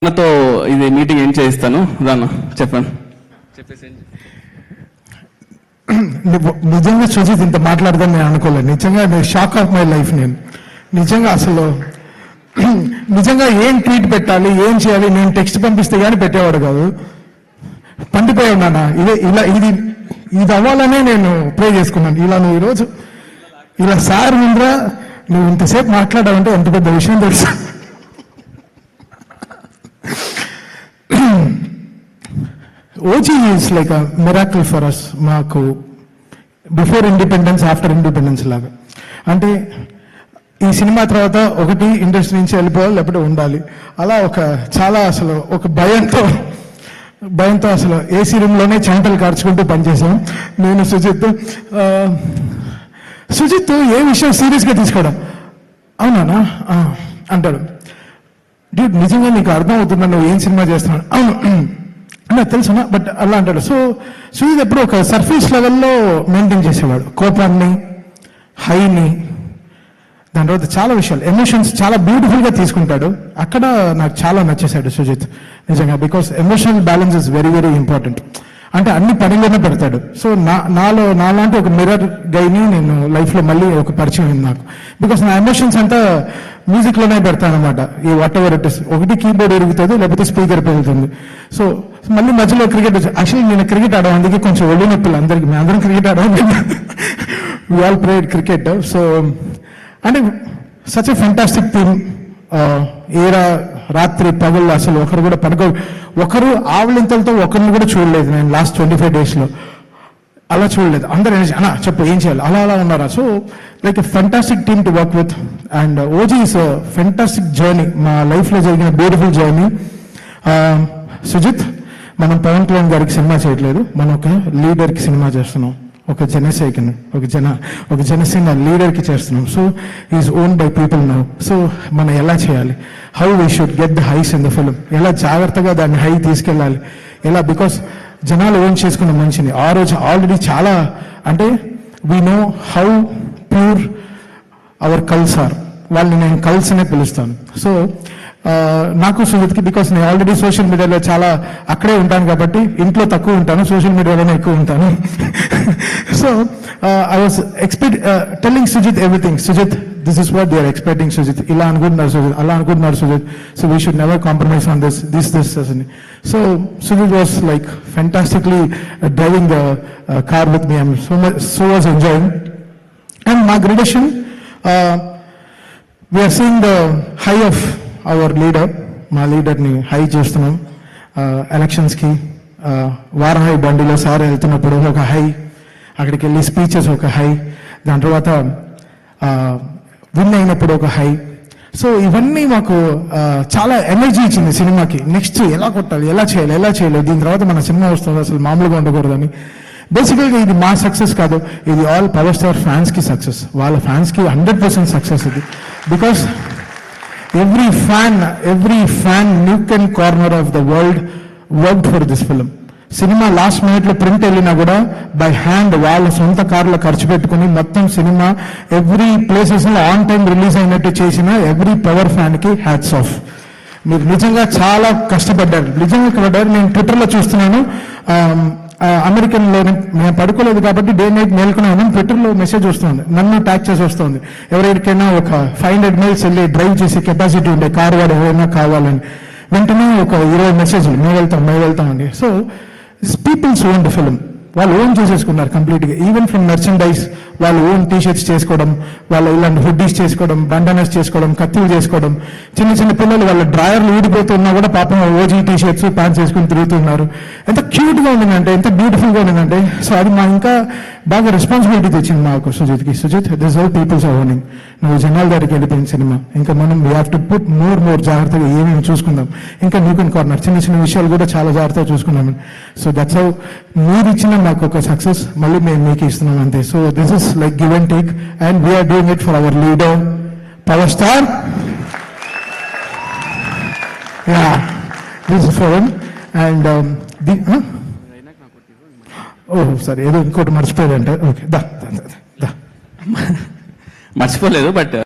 నాతో ఇది మీటింగ్ ఏం చేయిస్తాను దాన్ని చెప్పాను చెప్పేసి నిజంగా చూసి ఇంత మాట్లాడదాన్ని నేను అనుకోలేదు. నిజంగా షాక్ ఆఫ్ మై లైఫ్. నేను నిజంగా అసలు నిజంగా ఏం ట్వీట్ పెట్టాలి ఏం చేయాలి నేను టెక్స్ట్ పంపిస్తే కానీ పెట్టేవాడు కాదు. పండిపోయావు నాన్న, ఇదే ఇలా ఇది అవ్వాలనే నేను ప్రే చేసుకున్నాను. ఇలా నువ్వు ఈరోజు ఇలా సార్ ముందర నువ్వు ఇంతసేపు మాట్లాడావంటే ఎంత పెద్ద విషయం తెలుసు. OG is like a miracle for us. మాకు బిఫోర్ ఇండిపెండెన్స్ ఆఫ్టర్ ఇండిపెండెన్స్ లాగా. అంటే ఈ సినిమా తర్వాత ఒకటి ఇండస్ట్రీ నుంచి వెళ్ళిపోవాలి లేకపోతే ఉండాలి. అలా చాలా అసలు ఒక భయంతో అసలు ఏసీ రూమ్లోనే చెమటలు కార్చుకుంటూ పనిచేసాం నేను సుజిత్ ఏ విషయం సీరియస్గా తీసుకోవడం అవునా అంటాడు. డ్యూడ్ నిజంగా నీకు అర్థం అవుతుందా నువ్వు ఏం సినిమా చేస్తున్నాడు? అవును నాకు తెలుసునా, బట్ అలా అంటాడు. సో సుజిత్ ఎప్పుడు ఒక సర్ఫేస్ లెవెల్లో మెయింటైన్ చేసేవాడు కోపాన్ని, హైని, దాని తర్వాత చాలా విషయాలు ఎమోషన్స్ చాలా బ్యూటిఫుల్గా తీసుకుంటాడు. అక్కడ నాకు చాలా నచ్చేశాడు సుజిత్ నిజంగా. Because emotional balance is very very important. అంటే అన్ని పనిలోనే పెడతాడు. సో నాలాంటి ఒక మిర్రర్ గైని నేను లైఫ్లో మళ్ళీ ఒక పరిచయం ఉంది నాకు. బికాస్ నా ఎమోషన్స్ అంతా మ్యూజిక్లోనే పెడతాను అనమాట. ఈ వాట్ ఎవర్ ఇట్ ఇస్, ఒకటి కీబోర్డ్ ఎరుగుతుంది లేకపోతే స్పీకర్ పెరుగుతుంది. సో మళ్ళీ మధ్యలో క్రికెట్ యాక్చువల్లీ నేను క్రికెట్ ఆడాను, అందుకే కొంచెం ఒళ్ళు నొప్పులు అందరికి. మేము అందరం క్రికెట్ ఆడాము, we all played cricket. So అంటే సచ్ ఎ ఫెంటాస్టిక్ టీమ్. ఏరా రాత్రి పగళ్ళు అసలు ఒకరు కూడా ఒకరు ఆవలింతలతో ఒకరిని కూడా చూడలేదు నేను లాస్ట్ 25 daysలో. అలా చూడలేదు. అందరూ అన్నా చెప్పు ఏం చేయాలి అలా ఉన్నారా. So like a fantastic team to work with. And OG is fantastic journey, మా లైఫ్లో జరిగిన బ్యూటిఫుల్ జర్నీ. సుజిత్, మనం పవన్ కళ్యాణ్ గారికి సినిమా చేయట్లేదు, మనం ఒక లీడర్కి సినిమా చేస్తున్నాం. ఒక జనసేన ఒక జనసేన లీడర్కి చేస్తున్నాం. So is own by people now. So మనం ఎలా చేయాలి, how we should get the highs in the film, ఎలా జాగ్రత్తగా దాన్ని హై తీసుకెళ్ళాలి ఎలా. బికాస్ జనాలు ఓన్ చేసుకున్న మనిషిని ఆ రోజు ఆల్రెడీ చాలా అంటే we know how pure our cults are. వాళ్ళని నేను కల్స్ అనే పిలుస్తాను. సో నాకు సుజిత్కి బికాస్ నేను ఆల్రెడీ సోషల్ మీడియాలో చాలా అక్కడే ఉంటాను కాబట్టి ఇంట్లో తక్కువ ఉంటాను, సోషల్ మీడియాలోనే ఎక్కువ ఉంటాను. So I was telling Sujith everything. Sujith, this is what they are expecting. Sujith ఇలా అనుకుంటున్నారు, సుజిత్ అలా అనుకుంటున్నారు Sujith. So we should never compromise on this అని. So Sujith was like fantastically driving the car with me. I'm so was enjoying. And మా gradation we're seeing the high of our leader. మా లీడర్ని high చేస్తున్నాం. ఎలక్షన్స్కి వారణాయి బండిలో సార్ వెళ్తున్నప్పుడు ఒక high, అక్కడికి వెళ్ళి స్పీచెస్ ఒక హై, దాని తర్వాత విన్ అయినప్పుడు ఒక హై. సో ఇవన్నీ మాకు చాలా ఎనర్జీ ఇచ్చింది సినిమాకి. నెక్స్ట్ ఎలా కొట్టాలి, ఎలా చేయాలి, దీని తర్వాత మన సినిమా వస్తుంది అసలు మామూలుగా ఉండకూడదని. బేసికల్గా ఇది మా సక్సెస్ కాదు, ఇది ఆల్ పవర్ స్టార్ ఫ్యాన్స్కి సక్సెస్. వాళ్ళ ఫ్యాన్స్కి 100% సక్సెస్ ఇది. Because every fan nook and corner of the world worked for this film. Cinema last మినిట్లో ప్రింట్ వెళ్ళినా కూడా బై హ్యాండ్ వాళ్ళ సొంత కార్లో ఖర్చు పెట్టుకుని మొత్తం సినిమా ఎవ్రీ ప్లేసెస్లో ఆన్ టైం రిలీజ్ అయినట్టు చేసిన ఎవ్రీ పవర్ ఫ్యాన్కి హ్యాట్స్ ఆఫ్. మీరు నిజంగా చాలా కష్టపడ్డారు. నేను ట్విట్టర్లో చూస్తున్నాను, అమెరికన్లోనే నేను పడుకోలేదు కాబట్టి డే నైట్ మేల్కొన్నాను, ట్విట్టర్లో మెసేజ్ వస్తుంది, నన్ను ట్యాగ్ చేసి వస్తుంది. ఎవరికైనా ఒక 500 miles వెళ్ళి డ్రైవ్ చేసే కెపాసిటీ ఉండే కారు వాడు ఎవరైనా కావాలని వెంటనే ఒక 20 మెసేజ్లు మేము వెళ్తామండి. So peoples own the film, వాళ్ళు ఓన్ చేసేసుకున్నారు కంప్లీట్గా. ఈవెన్ ఫ్రమ్ మెర్చండైజ్ వాళ్ళు ఓన్ టీషర్ట్స్ చేసుకోవడం, వాళ్ళు ఇలాంటి హుడ్డీస్ చేసుకోవడం, బండనస్ చేసుకోవడం, కత్తులు చేసుకోవడం. చిన్న పిల్లలు వాళ్ళ డ్రాయర్లు ఊడిపోతున్నా కూడా పాపం ఓజీ టీషర్ట్స్ ప్యాంట్స్ వేసుకుని తిరుగుతున్నారు. ఎంత క్యూట్గా ఉండిందంటే, ఎంత బ్యూటిఫుల్గా ఉండిందంటే. సో అది మా ఇంకా బాగా రెస్పాన్సిబిలిటీ తెచ్చింది మాకు సుజిత్కి. Sujith, this all peoples are owning. నువ్వు జనాల దగ్గరికి వెళ్ళిపోయిన సినిమా ఇంకా మనం we have to put more జాగ్రత్తగా ఏమేమి చూసుకుందాం. ఇంకా నూకన్ కార్నర్ చిన్న విషయాలు కూడా చాలా జాగ్రత్తగా చూసుకున్నామని. సో దట్స్ హౌ మీరు ఇచ్చిన మాకు ఒక సక్సెస్ మళ్ళీ మేము మీకు ఇస్తున్నాం అంతే. So this is like give and take, and we are doing it for our leader, Power Star. Yeah, this is for him. And oh sorry, ఏదో ఇంకోటి మర్చిపోయారంటే. ఓకే, దా మర్చిపోలేదు బట్